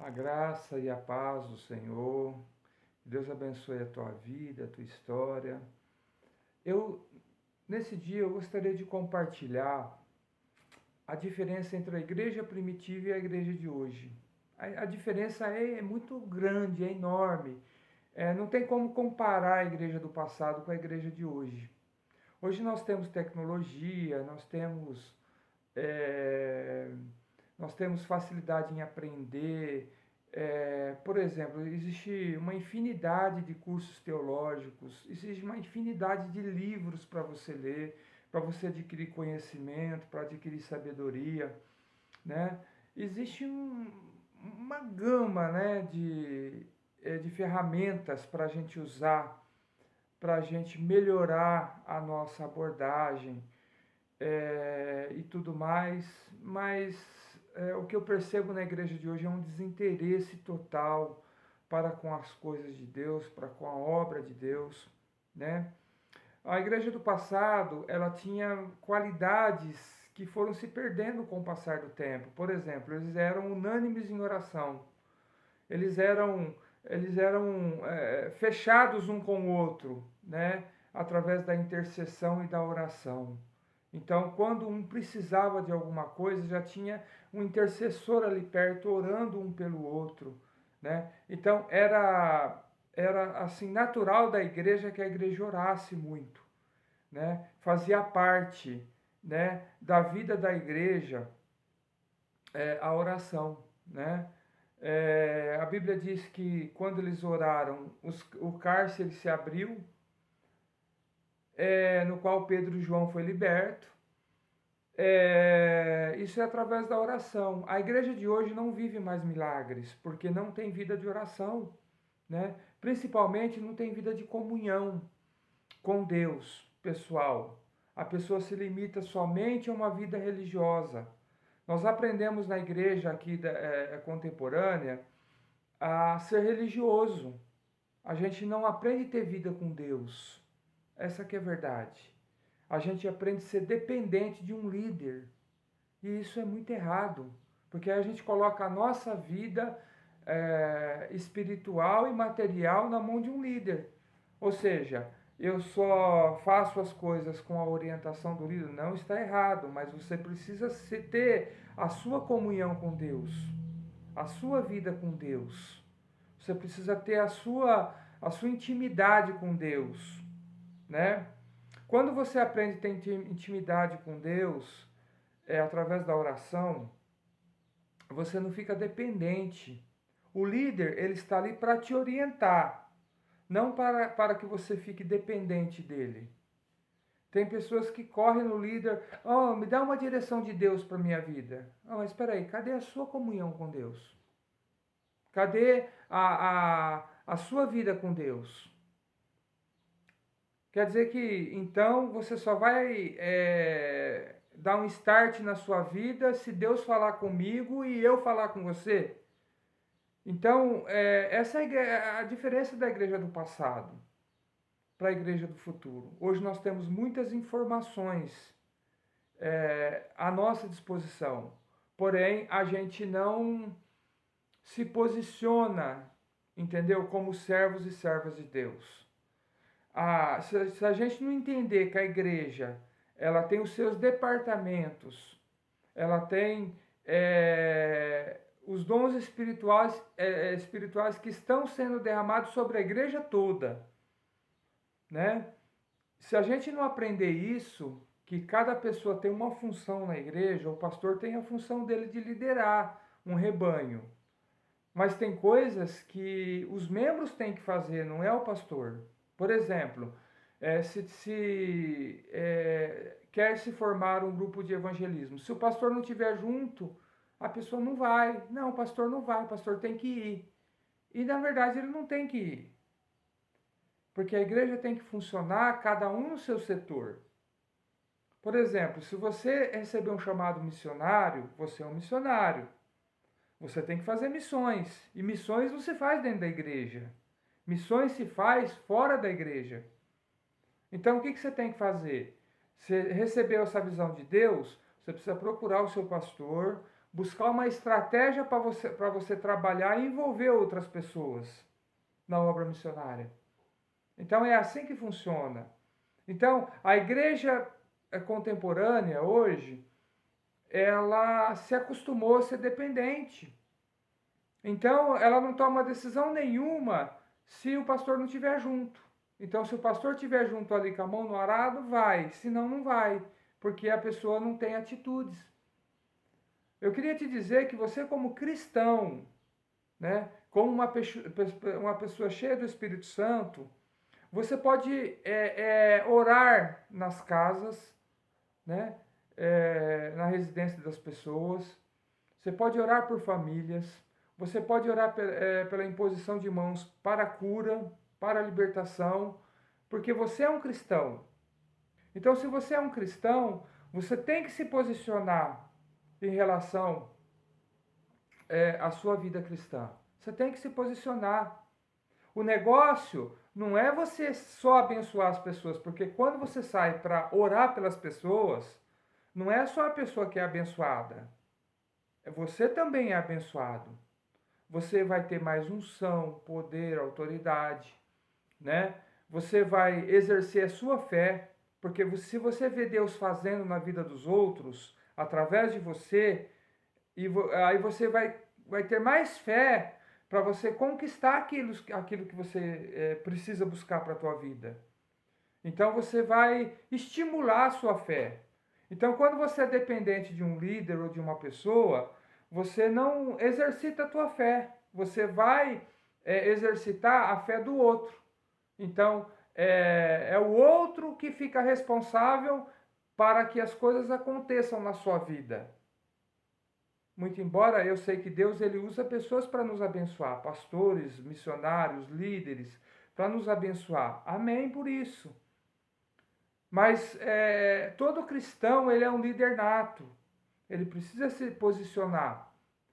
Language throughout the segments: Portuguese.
A graça e a paz do Senhor. Deus abençoe a tua vida, a tua história. Eu, nesse dia, eu gostaria de compartilhar a diferença entre a igreja primitiva e a igreja de hoje. A diferença é muito grande, é enorme. Não tem como comparar a igreja do passado com a igreja de hoje. Hoje nós temos tecnologia, é, nós temos facilidade em aprender. Por exemplo, existe uma infinidade de cursos teológicos, existe uma infinidade de livros para você ler, para você adquirir conhecimento, para adquirir sabedoria, né? Existe uma gama, né, de ferramentas para a gente usar, para a gente melhorar a nossa abordagem, e tudo mais, mas o que eu percebo na igreja de hoje é um desinteresse total para com as coisas de Deus, para com a obra de Deus, né? A igreja do passado, ela tinha qualidades que foram se perdendo com o passar do tempo. Por exemplo, eles eram unânimes em oração. Eles eram, eles eram fechados um com o outro, né? Através da intercessão e da oração. Então, quando um precisava de alguma coisa, já tinha um intercessor ali perto, orando um pelo outro, né? Então, era assim natural da igreja que a igreja orasse muito, né? Fazia parte, né, da vida da igreja, a oração, né? A Bíblia diz que quando eles oraram, o cárcere se abriu, no qual Pedro e João foi liberto. Isso é através da oração. A igreja de hoje não vive mais milagres, porque não tem vida de oração, né? Principalmente não tem vida de comunhão com Deus, pessoal. A pessoa se limita somente a uma vida religiosa. Nós aprendemos na igreja aqui contemporânea a ser religioso. A gente não aprende a ter vida com Deus. Essa que é a verdade. A gente aprende a ser dependente de um líder. E isso é muito errado, porque a gente coloca a nossa vida espiritual e material na mão de um líder. Ou seja, eu só faço as coisas com a orientação do líder. Não está errado, mas você precisa ter a sua comunhão com Deus, a sua vida com Deus. Você precisa ter a sua intimidade com Deus, né? Quando você aprende a ter intimidade com Deus, através da oração, você não fica dependente. O líder, ele está ali para te orientar, não para que você fique dependente dele. Tem pessoas que correm no líder, oh, me dá uma direção de Deus para minha vida. Oh, mas espera aí, cadê a sua comunhão com Deus? Cadê a sua vida com Deus? Quer dizer que então você só vai dar um start na sua vida se Deus falar comigo e eu falar com você? Então, essa é a diferença da igreja do passado para a igreja do futuro. Hoje nós temos muitas informações à nossa disposição, porém a gente não se posiciona, entendeu? Como servos e servas de Deus. Se a gente não entender que a igreja ela tem os seus departamentos, ela tem os dons espirituais que estão sendo derramados sobre a igreja toda, né? Se a gente não aprender isso, que cada pessoa tem uma função na igreja, o pastor tem a função dele de liderar um rebanho. Mas tem coisas que os membros têm que fazer, não é o pastor. Por exemplo, se quer se formar um grupo de evangelismo, se o pastor não estiver junto, a pessoa não vai. Não, o pastor não vai, o pastor tem que ir. E na verdade ele não tem que ir. Porque a igreja tem que funcionar, cada um no seu setor. Por exemplo, se você receber um chamado missionário, você é um missionário. Você tem que fazer missões. E missões não se faz dentro da igreja. Missões se faz fora da igreja. Então, o que você tem que fazer? Você recebeu essa visão de Deus, você precisa procurar o seu pastor, buscar uma estratégia para você trabalhar e envolver outras pessoas na obra missionária. Então é assim que funciona. Então, a igreja contemporânea hoje, ela se acostumou a ser dependente. Então, ela não toma decisão nenhuma se o pastor não estiver junto. Então, se o pastor estiver junto ali com a mão no arado, vai. Senão, não vai. Porque a pessoa não tem atitudes. Eu queria te dizer que você, como cristão, né, como uma pessoa cheia do Espírito Santo, você pode orar nas casas, né, na residência das pessoas. Você pode orar por famílias. Você pode orar pela imposição de mãos para a cura, para a libertação, porque você é um cristão. Então, se você é um cristão, você tem que se posicionar em relação à sua vida cristã. Você tem que se posicionar. O negócio não é você só abençoar as pessoas, porque quando você sai para orar pelas pessoas, não é só a pessoa que é abençoada. Você também é abençoado. Você vai ter mais unção, poder, autoridade, né? Você vai exercer a sua fé, porque se você vê Deus fazendo na vida dos outros, através de você, aí você vai ter mais fé para você conquistar aquilo que você precisa buscar para a tua vida. Então você vai estimular a sua fé. Então, quando você é dependente de um líder ou de uma pessoa, você não exercita a tua fé. Você vai exercitar a fé do outro. Então, é o outro que fica responsável para que as coisas aconteçam na sua vida. Muito embora eu sei que Deus ele usa pessoas para nos abençoar, pastores, missionários, líderes, para nos abençoar. Amém por isso. Mas todo cristão ele é um líder nato. Ele precisa se posicionar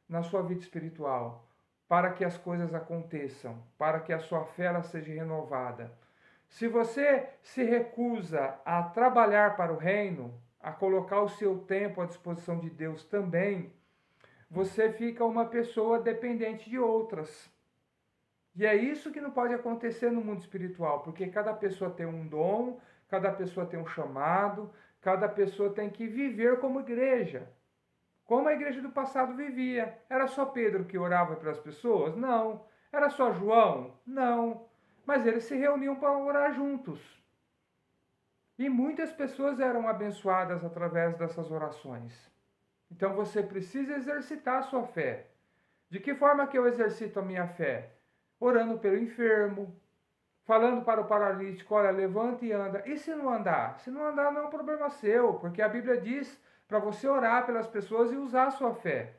na sua vida espiritual para que as coisas aconteçam, para que a sua fé ela seja renovada. Se você se recusa a trabalhar para o reino, a colocar o seu tempo à disposição de Deus também, você fica uma pessoa dependente de outras. E é isso que não pode acontecer no mundo espiritual, porque cada pessoa tem um dom, cada pessoa tem um chamado, cada pessoa tem que viver como igreja. Como a igreja do passado vivia. Era só Pedro que orava pelas pessoas? Não. Era só João? Não. Mas eles se reuniam para orar juntos. E muitas pessoas eram abençoadas através dessas orações. Então você precisa exercitar a sua fé. De que forma que eu exercito a minha fé? Orando pelo enfermo, falando para o paralítico, olha, levanta e anda. E se não andar? Se não andar não é um problema seu, porque a Bíblia diz para você orar pelas pessoas e usar a sua fé.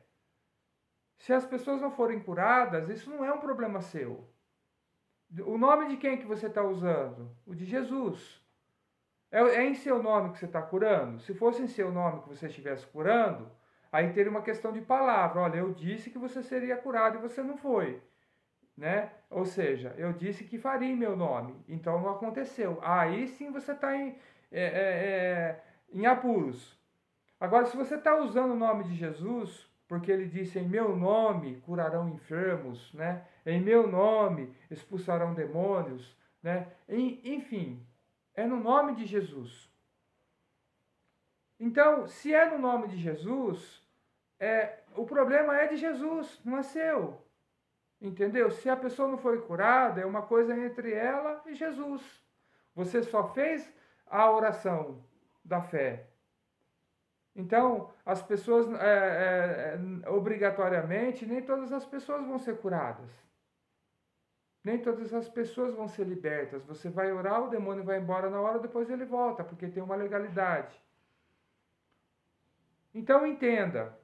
Se as pessoas não forem curadas, isso não é um problema seu. O nome de quem que você está usando? O de Jesus. É em seu nome que você está curando? Se fosse em seu nome que você estivesse curando, aí teria uma questão de palavra. Olha, eu disse que você seria curado e você não foi. Né? Ou seja, eu disse que faria em meu nome, então não aconteceu. Aí sim você está em apuros. Agora, se você está usando o nome de Jesus, porque ele disse em meu nome curarão enfermos, né? Em meu nome expulsarão demônios, né? Enfim, é no nome de Jesus. Então, se é no nome de Jesus, o problema é de Jesus, não é seu. Entendeu? Se a pessoa não foi curada, é uma coisa entre ela e Jesus. Você só fez a oração da fé. Então, as pessoas, obrigatoriamente, nem todas as pessoas vão ser curadas. Nem todas as pessoas vão ser libertas. Você vai orar, o demônio vai embora na hora, depois ele volta, porque tem uma legalidade. Então, entenda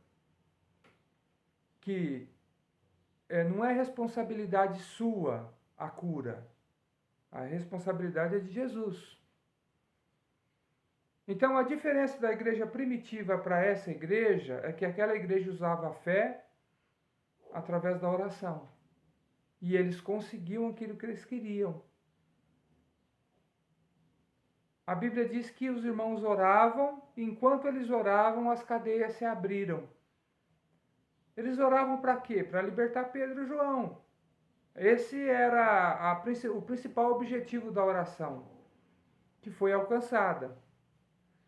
que não é responsabilidade sua a cura. A responsabilidade é de Jesus. Então, a diferença da igreja primitiva para essa igreja é que aquela igreja usava a fé através da oração. E eles conseguiam aquilo que eles queriam. A Bíblia diz que os irmãos oravam, e enquanto eles oravam, as cadeias se abriram. Eles oravam para quê? Para libertar Pedro e João. Esse era o principal objetivo da oração, que foi alcançada.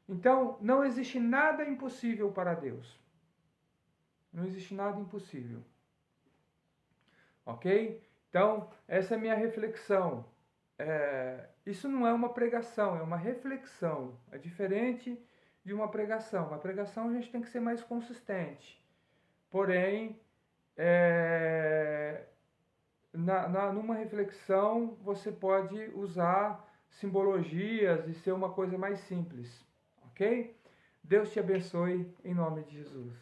Então, não existe nada impossível para Deus. Não existe nada impossível. Ok? Então, essa é a minha reflexão. Isso não é uma pregação, é uma reflexão. É diferente de uma pregação. Uma pregação a gente tem que ser mais consistente. Porém, numa reflexão você pode usar simbologias e ser uma coisa mais simples. Ok? Deus te abençoe em nome de Jesus.